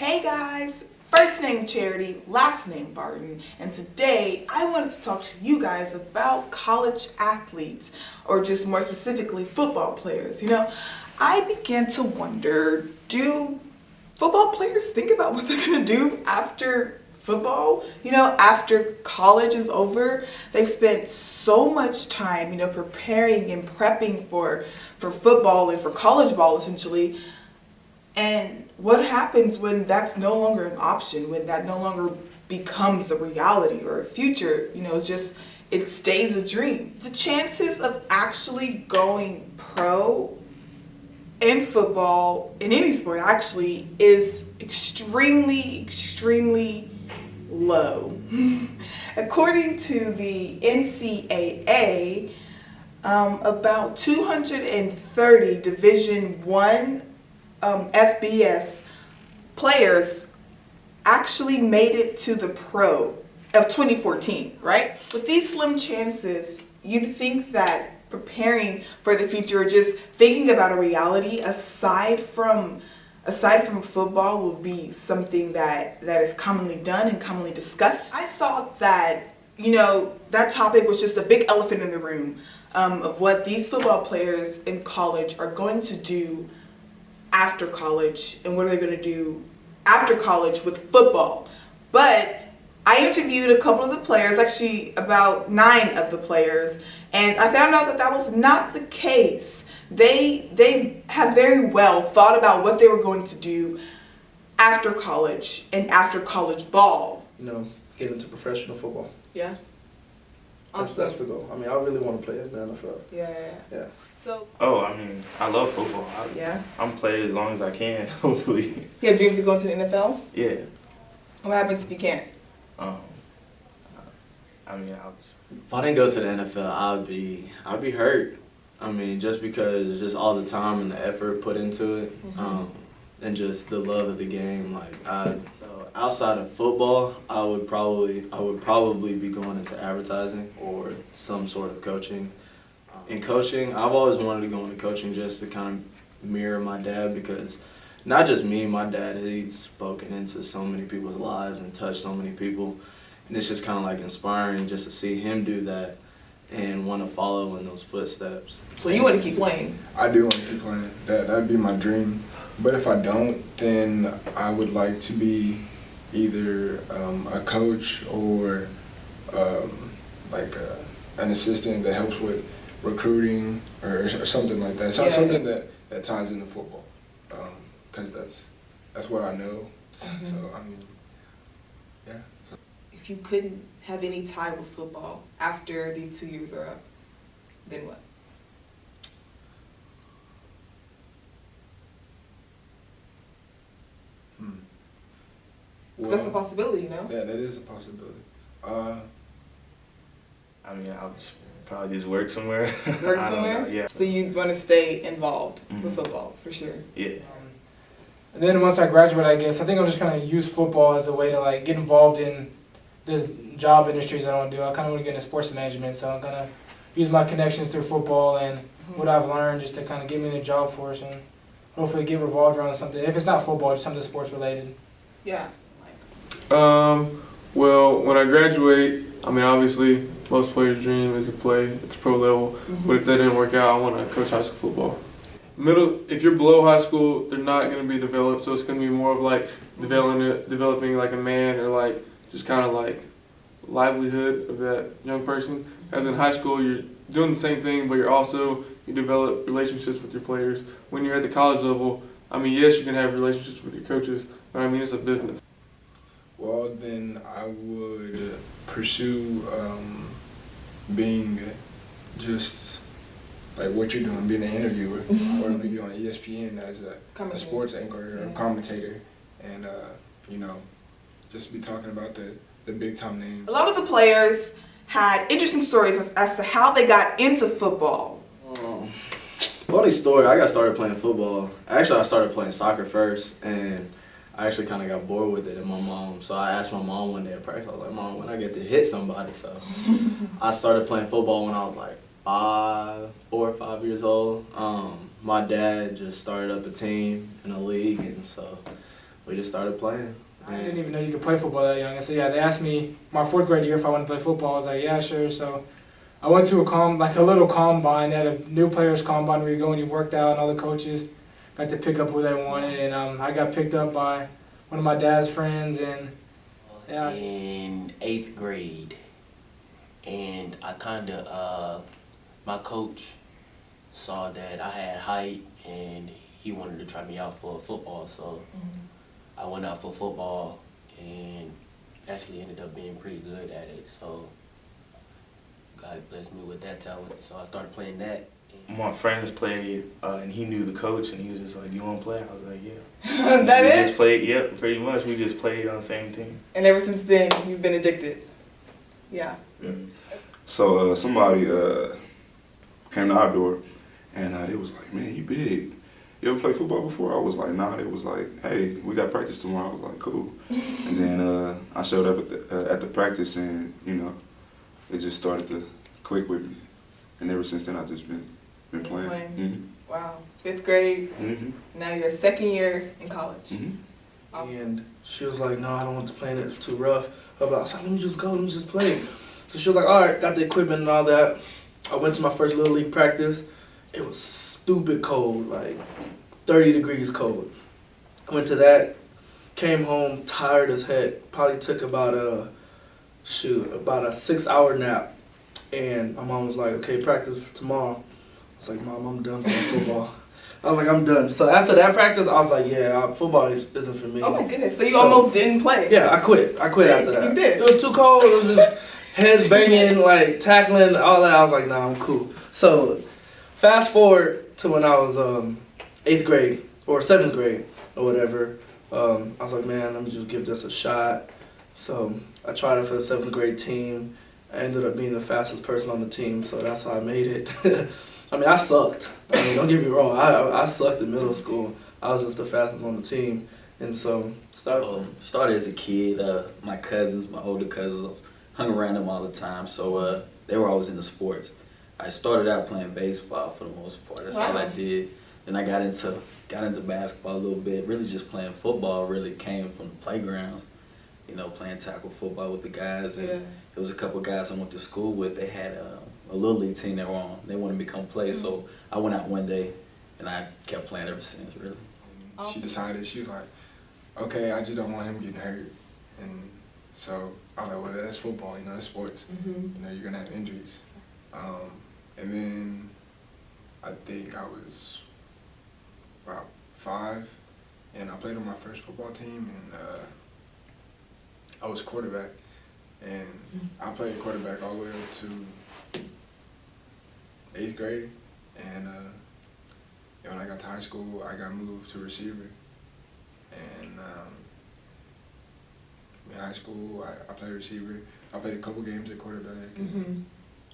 Hey guys, first name Charity, last name Barton, and today I wanted to talk to you guys about college athletes, or just more specifically football players. I began to wonder, do football players think about what they're going to do after football? After college is over, they've spent so much time, preparing and prepping for football and for college ball essentially. And what happens when that's no longer an option, when that no longer becomes a reality or a future? It stays a dream. The chances of actually going pro in football, in any sport actually, is extremely, extremely low. According to the NCAA, about 230 Division I FBS players actually made it to the pro of 2014, right? With these slim chances, you'd think that preparing for the future, or just thinking about a reality aside from football, will be something that is commonly done and commonly discussed. I thought that, that topic was just a big elephant in the room of what these football players in college are going to do after college, and what are they going to do after college with football. But I interviewed a couple of the players, actually about 9 of the players, and I found out that that was not the case. They have very well thought about what they were going to do after college and after college ball. Get into professional football. Yeah. Awesome. That's the goal. I really want to play in the NFL. Yeah. So. I love football. I'm playing as long as I can, hopefully. You have dreams of going to the NFL? Yeah. What happens if you can't? If I didn't go to the NFL, I'd be hurt. Just because just all the time and the effort put into it, and just the love of the game. So outside of football, I would probably be going into advertising or some sort of coaching. In coaching, I've always wanted to go into coaching just to kind of mirror my dad, because not just me, my dad, he's spoken into so many people's lives and touched so many people. And it's just kind of like inspiring just to see him do that and want to follow in those footsteps. So you want to keep playing? I do want to keep playing. That'd be my dream. But if I don't, then I would like to be either a coach or an assistant that helps with recruiting or something like that. So something that ties into football, because that's what I know. So yeah. So. If you couldn't have any tie with football after these 2 years are up, then what? Well, that's a possibility, no? Yeah, that is a possibility. I'll probably just work somewhere. Work somewhere? Yeah. So you want to stay involved with football, for sure? Yeah. And then once I graduate, I guess, I think I'll just kind of use football as a way to get involved in the job industries I want to do. I kind of want to get into sports management, so I'm going to use my connections through football and what I've learned just to kind of get me in the job force and hopefully get revolved around something. If it's not football, it's something sports related. Yeah. Well, when I graduate, obviously most players' dream is to play at the pro level, but if that didn't work out, I want to coach high school football. If you're below high school, they're not going to be developed, so it's going to be more of developing like a man, or just kind of livelihood of that young person. As in high school, you're doing the same thing, but you develop relationships with your players. When you're at the college level, yes, you can have relationships with your coaches, but it's a business. Well, then I would pursue being just like what you're doing, being an interviewer, or maybe on ESPN as a sports anchor or a commentator, and just be talking about the big time names. A lot of the players had interesting stories as to how they got into football. Funny story, I got started playing football. Actually, I started playing soccer first, and I actually kind of got bored with it, and so I asked my mom one day at practice, I was like, Mom, when I get to hit somebody? So I started playing football when I was 4 or 5 years old. My dad just started up a team in a league, and so we just started playing. I didn't even know you could play football that young. I said, yeah, they asked me my 4th grade year if I wanted to play football. I was like, yeah, sure. So I went to a little combine. They had a new players combine where you go and you worked out, and all the coaches got to pick up who they wanted. And I got picked up by one of my dad's friends, and yeah. In 8th grade, and I kind of, my coach saw that I had height, and he wanted to try me out for football, so I went out for football and actually ended up being pretty good at it, so God blessed me with that talent, so I started playing that. My friends played, and he knew the coach, and he was just like, "Do you want to play?" I was like, "Yeah." That we is? just played, yep, pretty much. We just played on the same team. And ever since then, you've been addicted. Yeah. So somebody came to our door, and they was like, "Man, you big. You ever play football before?" I was like, "Nah." They was like, "Hey, we got practice tomorrow." I was like, "Cool." And then I showed up at the practice, and it just started to click with me. And ever since then, I've just been playing. Mm-hmm. Wow. 5th grade. Mm-hmm. Now you're 2nd year in college. Mm-hmm. Awesome. And she was like, "No, I don't want to play in it. It's too rough." I was like, "Let me just go. Let me just play." So she was like, "All right," got the equipment and all that. I went to my first Little League practice. It was stupid cold, like 30 degrees cold. I went to that, came home tired as heck. Probably took about a 6-hour nap. And my mom was like, "Okay, practice tomorrow." I was like, "Mom, I'm done playing football." I was like, "I'm done." So after that practice, I was like, "Yeah, football isn't for me." Oh my goodness. So you almost didn't play. Yeah, I quit. After that. You did. It was too cold. It was just heads banging, like tackling, all that. I was like, "Nah, I'm cool." So fast forward to when I was 8th grade or 7th grade or whatever. I was like, "Man, let me just give this a shot." So I tried it for the 7th grade team. I ended up being the fastest person on the team, so that's how I made it. I mean, I sucked. I mean, don't get me wrong. I sucked in middle school. I was just the fastest on the team, and so started as a kid. My cousins, my older cousins, hung around them all the time, so they were always into sports. I started out playing baseball for the most part. That's all I did. Then I got into basketball a little bit. Really, just playing football really came from the playgrounds. Playing tackle football with the guys. And there was a couple guys I went to school with. They had a little league team they were on. They wanted me to come play, so I went out one day, and I kept playing ever since, really. She decided, she was like, "Okay, I just don't want him getting hurt." And so I was like, "Well, that's football, that's sports. You're going to have injuries." And then I think I was about 5, and I played on my first football team, and I was quarterback, and I played quarterback all the way up to 8th grade, and when I got to high school, I got moved to receiver, and in high school, I played receiver. I played a couple games at quarterback, and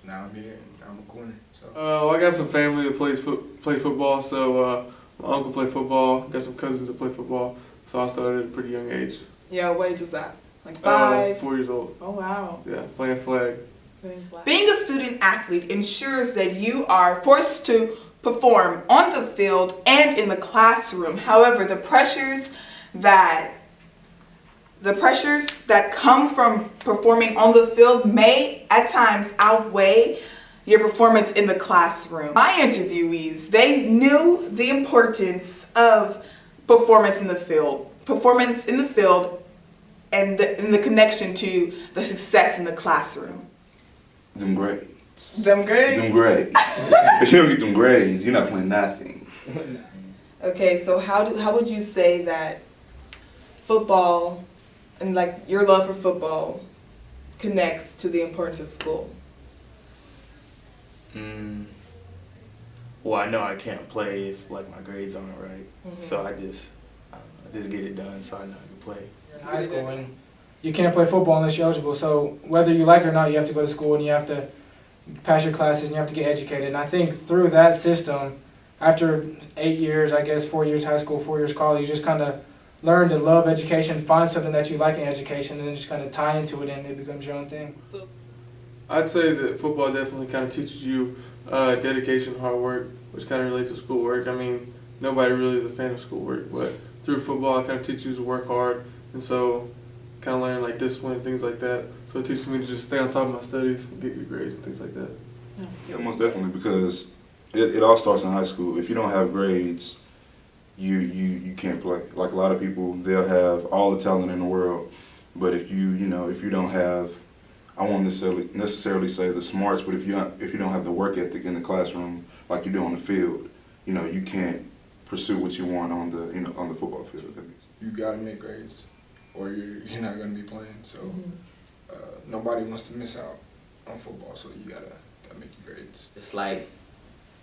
now I'm here, and I'm a corner. So. I got some family that play football, so my uncle played football, got some cousins that play football, so I started at a pretty young age. Yeah, what age was that? Like 5? 4 years old. Oh, wow. Yeah, playing flag. Being a student athlete ensures that you are forced to perform on the field and in the classroom. However, the pressures that come from performing on the field may at times outweigh your performance in the classroom. My interviewees, they knew the importance of performance in the field and the connection to the success in the classroom. Them grades. Them grades? Them grades. If you don't get them grades, you're not playing nothing. Okay, so how would you say that football and like your love for football connects to the importance of school? Well, I know I can't play if like my grades aren't right, so I just get it done so I know I can play. In high school, and you can't play football unless you're eligible. So whether you like it or not, you have to go to school and you have to pass your classes and you have to get educated. And I think through that system, after 8 years, I guess 4 years high school, 4 years college, you just kind of learn to love education, find something that you like in education, and then just kind of tie into it, and it becomes your own thing. I'd say that football definitely kind of teaches you dedication, hard work, which kind of relates to schoolwork. I mean, nobody really is a fan of schoolwork, but through football, it kind of teaches you to work hard, and so kind of learn like discipline, things like that. So it teaches me to just stay on top of my studies and get good grades and things like that. Yeah, most definitely, because it all starts in high school. If you don't have grades, you can't play. Like a lot of people, they'll have all the talent in the world, but if you don't have, I won't necessarily say the smarts, but if you don't have the work ethic in the classroom like you do on the field, you can't pursue what you want on the football field. If that makes sense. You gotta make grades, or you're not gonna be playing. So nobody wants to miss out on football. So you gotta make your grades. It's like,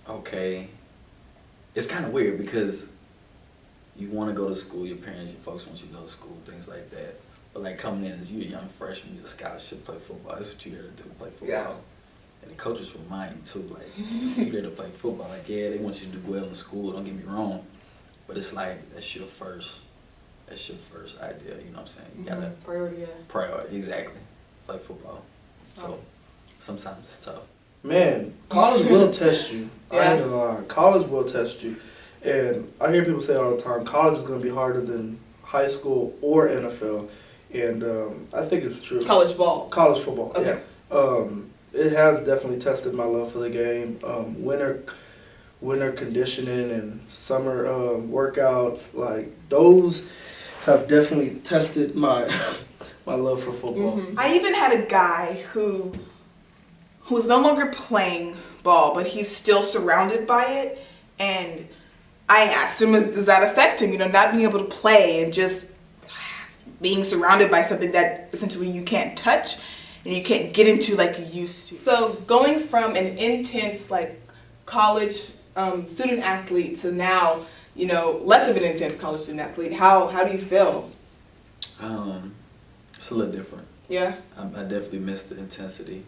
okay, it's kind of weird because you want to go to school, your parents, your folks want you to go to school, things like that. But like coming in as you a young freshman, you get a scholarship, play football. That's what you're here to do, play football. Yeah. And the coaches remind you too, like, you're there to play football. Like, yeah, they want you to do well in school, don't get me wrong. But it's like, that's your first idea, you know what I'm saying? You gotta priority, exactly. Play football. So sometimes it's tough. Man, college will test you. I ain't gonna lie. College will test you. And I hear people say all the time, college is going to be harder than high school or NFL. And I think it's true. College ball. College football, okay. Yeah. It has definitely tested my love for the game. Winter conditioning and summer workouts, like those have definitely tested my my love for football. Mm-hmm. I even had a guy who was no longer playing ball, but he's still surrounded by it. And I asked him, does that affect him? Not being able to play and just being surrounded by something that essentially you can't touch and you can't get into like you used to. So going from an intense like college student athlete to now, less of an intense college student athlete, how do you feel? It's a little different. Yeah? I definitely miss the intensity.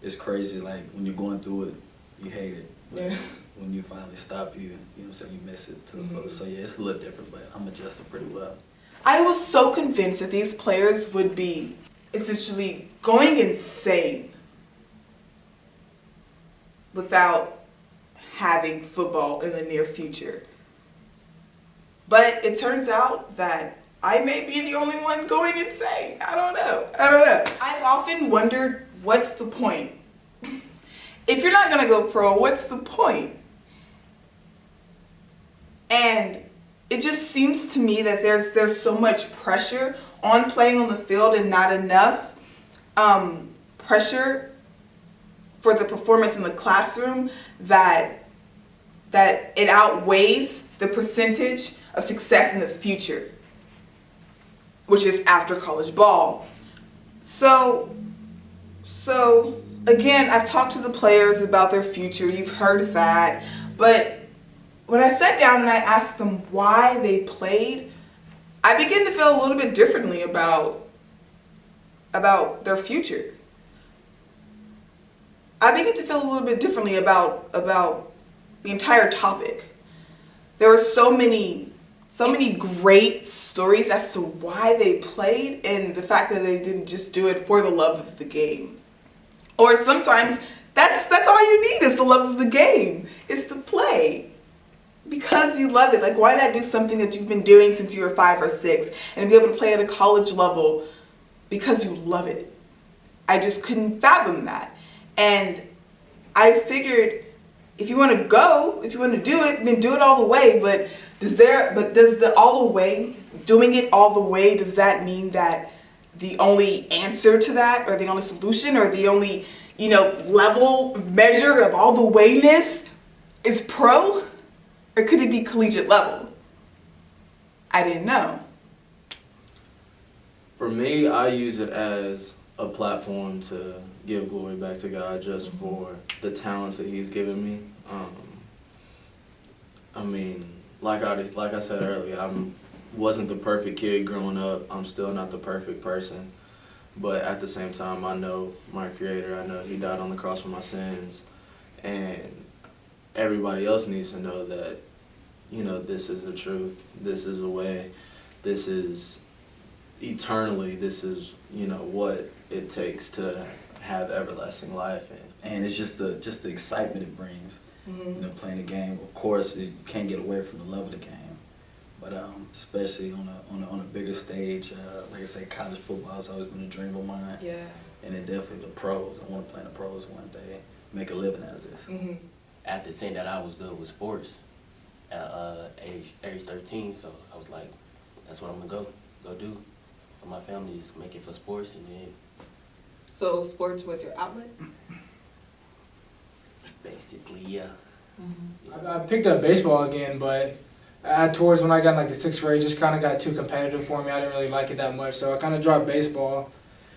It's crazy, like when you're going through it, you hate it. Yeah. When you finally stop, you know what I'm saying, you miss it to the fullest. So yeah, it's a little different, but I'm adjusting pretty well. I was so convinced that these players would be essentially going insane without having football in the near future. But it turns out that I may be the only one going insane. I don't know. I've often wondered, what's the point? If you're not going to go pro, what's the point? And it just seems to me that there's so much pressure on playing on the field and not enough pressure for the performance in the classroom that it outweighs the percentage of success in the future, which is after college ball. So again, I've talked to the players about their future. You've heard that. But when I sat down and I asked them why they played, I began to feel a little bit differently about their future. I began to feel a little bit differently about the entire topic. There were so many great stories as to why they played and the fact that they didn't just do it for the love of the game. Or sometimes that's all you need is the love of the game, is to play. Because you love it. Like, why not do something that you've been doing since you were 5 or 6 and be able to play at a college level because you love it? I just couldn't fathom that. And I figured if you want to go, if you want to do it, then do it all the way. But does the all the way, doing it all the way, does that mean that the only answer to that, or the only solution, or the only, level measure of all the wayness is pro? Or could it be collegiate level? I didn't know. For me, I use it as a platform to give glory back to God just for the talents that He's given me. I mean, like I said earlier, I wasn't the perfect kid growing up. I'm still not the perfect person. But at the same time, I know my Creator. I know He died on the cross for my sins. And everybody else needs to know that, this is the truth. This is the way. This is eternally. This is, what it takes to have everlasting life. And it's just the excitement it brings, playing the game. Of course, you can't get away from the love of the game. But But especially on a bigger stage, like I say, college football has always been a dream of mine. Yeah. And then definitely the pros. I want to play in the pros one day, make a living out of this. Mm-hmm. After saying that I was good with sports at age 13, so I was like, that's what I'm gonna go do. For my family is make it for sports, and then So sports was your outlet? basically, yeah. I picked up baseball again, but towards when I got in like the 6th grade, just kind of got too competitive for me. I didn't really like it that much, so I kind of dropped baseball.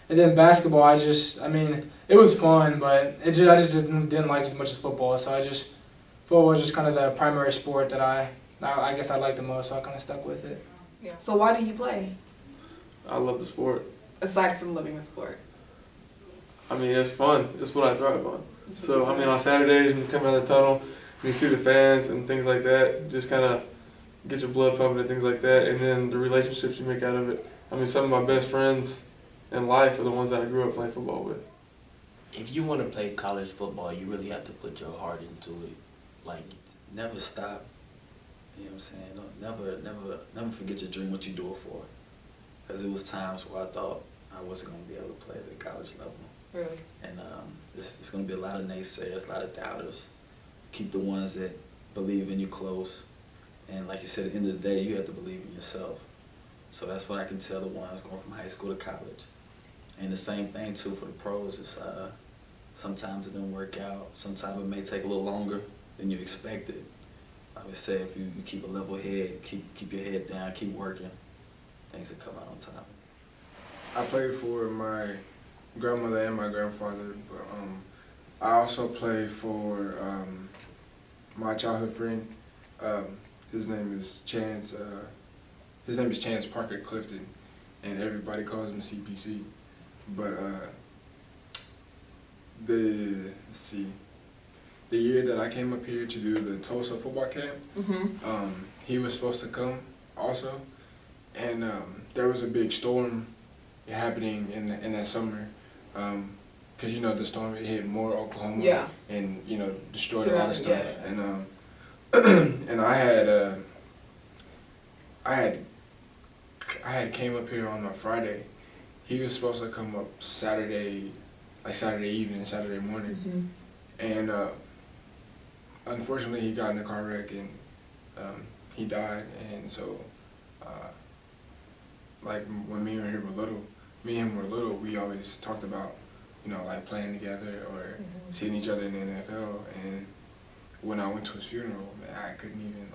And then basketball, I mean, it was fun, but I just didn't like it as much as football. So football was just kind of the primary sport that I guess I liked the most, so I kind of stuck with it. Yeah. So why do you play, I love the sport. aside from loving the sport? I mean, it's fun. It's what I thrive on. That's what So, you I do. mean, on Saturdays when you come out of the tunnel, and you see the fans and things like that, just kind of get your blood pumping and things like that. And then the relationships you make out of it. I mean, some of my best friends in life are the ones that I grew up playing football with. If you want to play college football, you really have to put your heart into it. Like, Never stop. You know what I'm saying? Never forget your dream, what you do it for. Because it was times where I thought I wasn't going to be able to play at the college level. Really? And there's going to be a lot of naysayers, a lot of doubters. Keep the ones that believe in you close. And like you said, at the end of the day, you have to believe in yourself. So that's what I can tell the ones going from high school to college. And the same thing too for the pros. It's sometimes it doesn't work out. Sometimes it may take a little longer than you expected. I would say if you keep a level head, keep your head down, keep working, things will come out on time. I played for my grandmother and my grandfather, but I also play for my childhood friend. His name is Chance. His name is Chance Parker Clifton, and everybody calls him CPC. But the year that I came up here to do the Tulsa football camp, he was supposed to come also, and there was a big storm happening in that summer, because the storm hit Moore, Oklahoma, Yeah. and destroyed a lot of stuff, Yeah. and and I had came up here on a Friday. He was supposed to come up Saturday evening, Saturday morning, and unfortunately he got in a car wreck and he died. And so like when me and him were little, we always talked about like playing together or seeing each other in the NFL. And when I went to his funeral, man, I couldn't even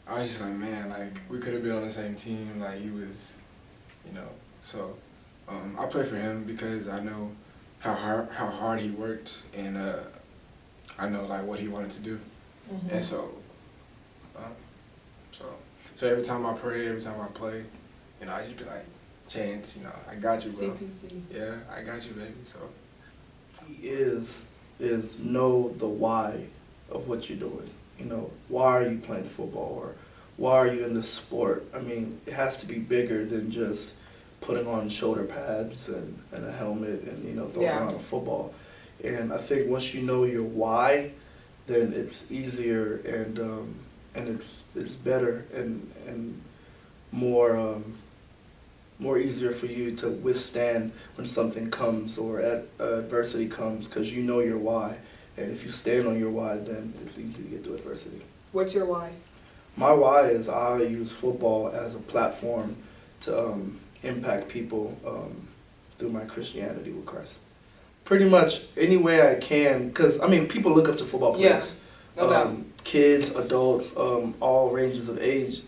I was just like, man, like we could have been on the same team. Like he was, So I play for him because I know how hard he worked, and I know like what he wanted to do, and so every time I pray, every time I play, I just be like, Chance, I got you, bro. CPC. Yeah, I got you, baby. So He is know the why of what you're doing. Why are you playing football, or why are you in this sport? I mean, it has to be bigger than just putting on shoulder pads and a helmet and throwing around a football. And I think once you know your why, then it's easier and it's better and more easier for you to withstand when something comes or adversity comes, because you know your why. And if you stand on your why, then it's easy to get through adversity. What's your why? My why is I use football as a platform to impact people through my Christianity with Christ. Pretty much any way I can, because, people look up to football players. Yeah, no doubt. Kids, adults, all ranges of ages.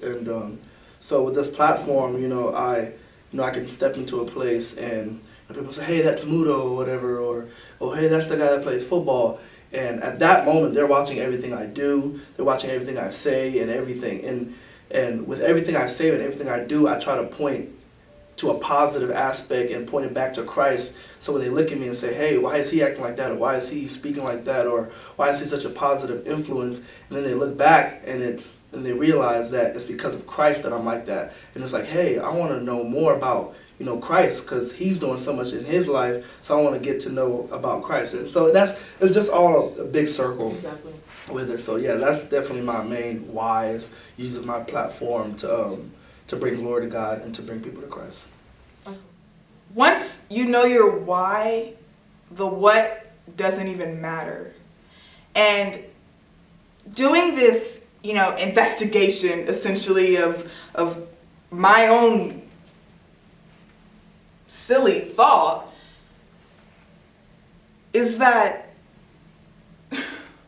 And so with this platform, I can step into a place and people say, hey, that's Mudo or whatever, or, oh, hey, that's the guy that plays football. And at that moment, they're watching everything I do. They're watching everything I say and everything. And with everything I say and everything I do, I try to point to a positive aspect and point it back to Christ. So when they look at me and say, hey, why is he acting like that? Or why is he speaking like that? Or why is he such a positive influence? And then they look back and they realize that it's because of Christ that I'm like that. And it's like, hey, I want to know more about Christ, because he's doing so much in his life, so I want to get to know about Christ. And so it's just all a big circle. Exactly. with it. So yeah, that's definitely my main why, is using my platform to bring glory to God and to bring people to Christ. Once you know your why, the what doesn't even matter. And doing this, investigation essentially of my own silly thought is that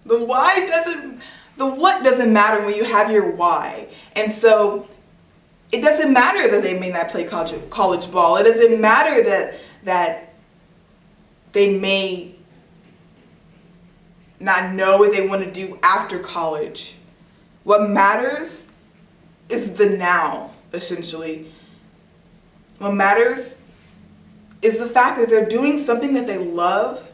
the what doesn't matter when you have your why. And so it doesn't matter that they may not play college ball. It doesn't matter that they may not know what they want to do after college. What matters is the now, essentially. What matters is the fact that they're doing something that they love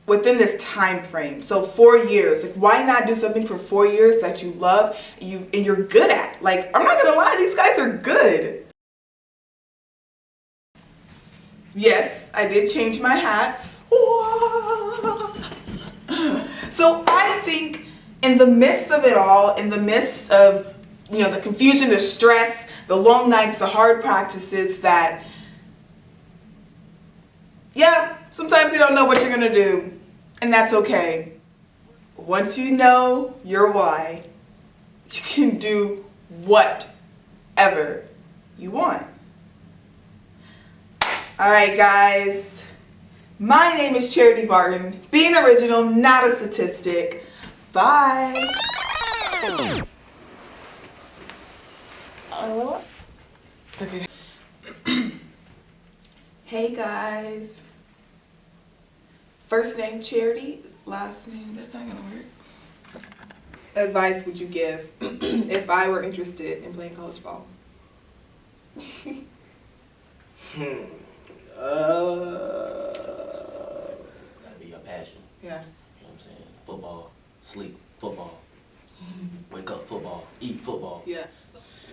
within this time frame. So 4 years. Like, why not do something for 4 years that you love and you're good at? Like, I'm not gonna lie, these guys are good. Yes, I did change my hats. So I think in the midst of it all, in the midst of the confusion, the stress, the long nights, the hard practices, that sometimes you don't know what you're gonna do, and that's okay. Once you know your why, you can do whatever you want. All right, guys. My name is Charity Barton. Be an original, not a statistic. Bye. Okay. Hey, guys. First name Charity, last name, that's not gonna work. Advice would you give if I were interested in playing college ball? Gotta be your passion. Yeah. You know what I'm saying? Football, sleep, football. Wake up, football. Eat football. Yeah.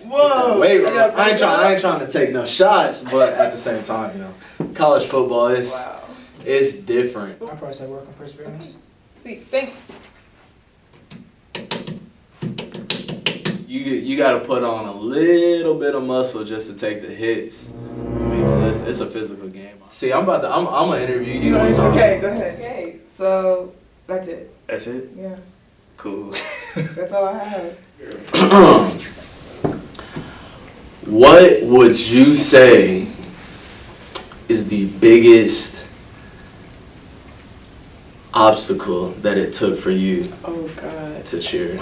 Whoa! Wait, I ain't trying to take no shots, but at the same time, college football is it's different. I probably say work on perseverance. See, thanks. You got to put on a little bit of muscle just to take the hits. I mean, it's a physical game. See, I'm gonna interview you. Okay, go ahead. Okay, so that's it. That's it? Yeah, Cool. that's all I have. What would you say is the biggest obstacle that it took for you Oh God. to cheer?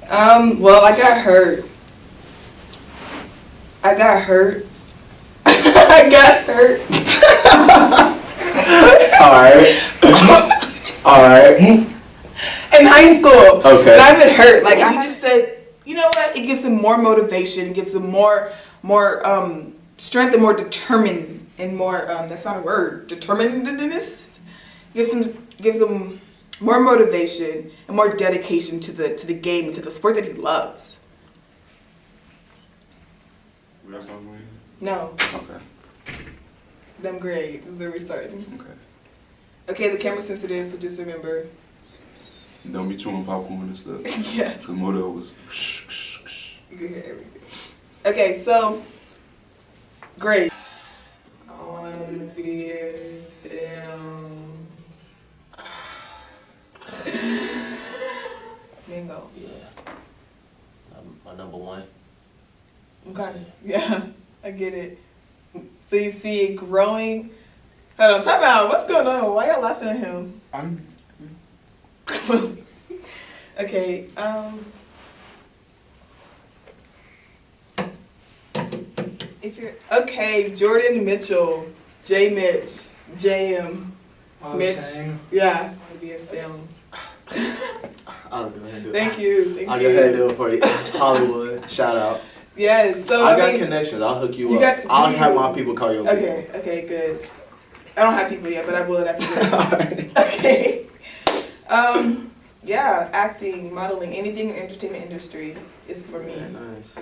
Well, I got hurt. I got hurt. All right. In high school. Okay. And I've been hurt. Like, I just said, you know what? It gives them more motivation. It gives them more strength and more determined and more, that's not a word, determinedness. Gives them more motivation and more dedication to the game and to the sport that he loves. That's not me. No, Okay. them grades. This is where we started. Okay. Okay, the camera's sensitive, so just remember. Don't be chewing popcorn and stuff. Yeah, The motto was. you can hear everything. Okay, so great. I want to be in film. Bingo. Yeah. My number one. Okay. Yeah, I get it. So you see it growing. Hold on, time out. What's going on? Why y'all laughing at him? Okay. If you're okay, Jordan Mitchell, J Mitch, JM, All the Mitch. same. Yeah, to be in film. I'll go ahead and do it. Thank you. I'll go ahead and do it for you. Hollywood, shout out. Yes. So I I got mean, connections. I'll hook you, you up. got- I'll do have you- my people call you. okay. Okay. Good. I don't have people yet, but I will after this. Alright. Okay. Yeah, acting, modeling, anything in the entertainment industry is for me. Very nice.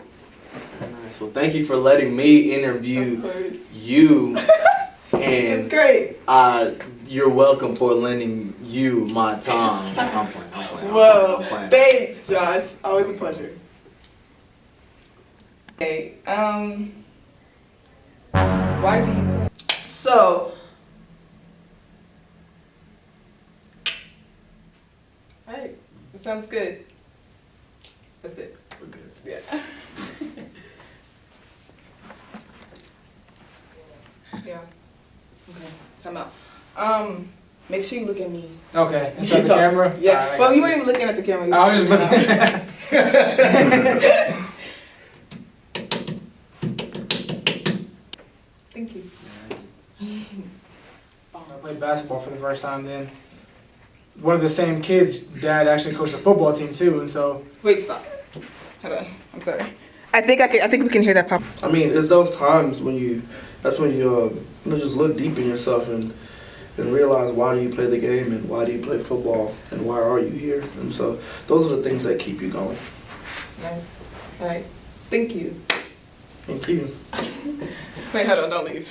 Very nice. Well, thank you for letting me interview Of course. you. It's And great. you're welcome for lending you my time. I'm playing. Whoa, I'm playing. thanks, Josh. Always a pleasure. Okay, why do you play? So, alright, that sounds good. That's it. We're good. Yeah. Yeah. Okay, time out. Make sure you look at me. Okay, is that the camera? Yeah. Alright, I Well, got you you. weren't even looking at the camera. You I were was just looking. Thank you. I played basketball for the first time then. One of the same kids' dad actually coached a football team too, and so. Wait, stop. Hold on. I'm sorry. I think we can hear that pop. I mean, it's those times that's when you just look deep in yourself and realize why do you play the game and why do you play football and why are you here? And so those are the things that keep you going. Nice. All right. Thank you. Thank you. Wait, hold on. Don't leave.